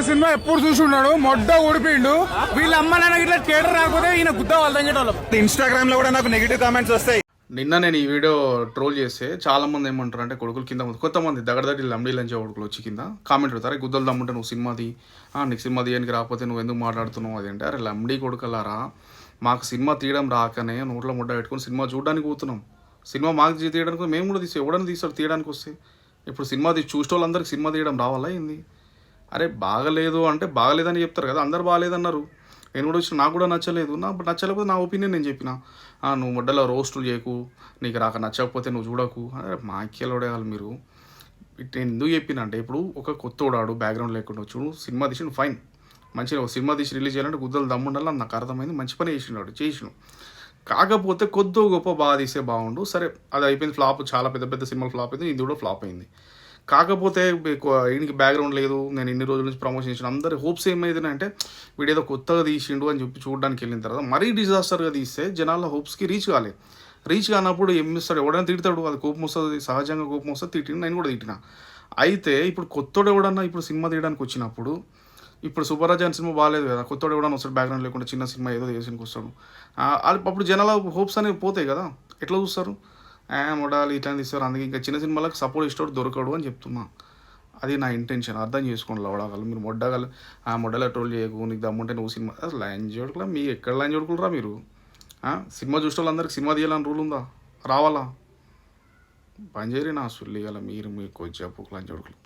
Cinema ఎప్పుడు చూసున్నాడు మొడ్డ ఓడిపోయిండు. వీళ్ళ అమ్మ నాన్న ఇట్లా థియేటర్ రాకపోతే ఈయన గుద్ద వాళ్ళు తగ్గేటోళ్ళం. ఇన్స్టాగ్రామ్ లో కూడా నాకు నెగిటివ్ కామెంట్స్ వస్తాయి. నిన్న నేను ఈ వీడియో ట్రోల్ చేస్తే చాలా మంది ఏమంటారు అంటే కొడుకులు కింద కొంతమంది దగ్గర లంబడి లంచే కొడుకులు వచ్చి కింద కామెంట్ పెడతారు, గుద్దలు దమ్ముంటే నువ్వు సినిమాది నీకు సినిమా తీయడానికి రాకపోతే నువ్వు ఎందుకు మాట్లాడుతున్నావు అది అంటే, అరే లంబడి కొడుకలారా మాకు సినిమా తీయడం రాకనే నోట్లో ముడ్డ పెట్టుకుని సినిమా చూడడానికి పోతున్నాం. సినిమా మాకు తీయడానికి మేము కూడా ఎవడని తీస్తాడు తీయడానికి వస్తే. ఇప్పుడు సినిమా చూసే వాళ్ళందరికీ సినిమా తీయడం రావాలా ఏంది? అరే బాగలేదు అంటే బాగలేదని చెప్తారు కదా, అందరు బాగాలేదన్నారు. నేను కూడా వచ్చిన నాకు కూడా నచ్చలేదు, నచ్చలేకపోతే నా ఒపీనియన్ నేను చెప్పిన. నువ్వు మొడ్డలో రోస్టులు చేయకు, నీకు రాక నచ్చకపోతే నువ్వు చూడకు. అరే మాకేలోడేయాలి మీరు. నేను ఎందుకు చెప్పిన అంటే, ఇప్పుడు ఒక కొత్త ఓడాడు బ్యాక్గ్రౌండ్ లేకుండా వచ్చి సినిమా తీసిన ఫైన్, మంచిగా సినిమా తీసి రిలీజ్ చేయాలంటే గుద్దలు దమ్ముండాలి, నాకు అర్థమైంది. మంచి పని చేసినాడు చేసినాడు. కాకపోతే కొద్ది గొప్ప బాగా తీస్తే బాగుండు. సరే అది అయిపోయింది, ఫ్లాప్. చాలా పెద్ద పెద్ద సినిమాలు ఫ్లాప్ అయింది, ఇది కూడా ఫ్లాప్ అయింది. కాకపోతే ఈయనకి బ్యాక్గ్రౌండ్ లేదు, నేను ఇన్ని రోజుల నుంచి ప్రమోషన్ చేసిన అందరి హోప్స్ ఏమైందంటే వీడేదో కొత్తగా తీసిండు అని చెప్పి చూడడానికి వెళ్ళిన తర్వాత మరీ డిజాస్టర్గా తీస్తే జనాల హోప్స్కి రీచ్ కానప్పుడు ఏం ఇస్తాడు, ఎవడైనా తిడతాడు, అది కోపం వస్తుంది, సహజంగా కోపం వస్తుంది. తిట్టిన నేను కూడా తిట్టిన. అయితే ఇప్పుడు కొత్తోడు ఎవడన్నా ఇప్పుడు సినిమా తీయడానికి వచ్చినప్పుడు, ఇప్పుడు సూపర్రాజు అని సినిమా బాగాలేదు కదా, కొత్తోడు ఎవడన్నా వస్తాడు బ్యాక్గ్రౌండ్ లేకుండా చిన్న సినిమా ఏదో చేసినకి వస్తాడు, అప్పుడు జనాల హోప్స్ అనేవి పోతాయి కదా. ఎట్లా చూస్తారు, మొడాలి ఇట్లా తీస్తారు. అందుకే ఇంకా చిన్న సినిమాలకు సపోర్ట్ ఇష్టం దొరకడు అని చెప్తున్నా. అది నా ఇంటెన్షన్, అర్థం చేసుకోండి. లవడాగలు మీరు మొడ్డగలు మొడ్డలో ట్రోల్ చేయకు, నీకు దమ్ముంటే నువ్వు సినిమా లైన్ చూడకులా. మీ ఎక్కడ లైన్ చూడకులరా మీరు? సినిమా చూసే వాళ్ళందరికీ సినిమా తీయాలని రూల్ ఉందా? రావాలా? పనిచేయరు నా సుల్లి గల మీరు మీ కొద్దిగా లైన్ చూడకులు.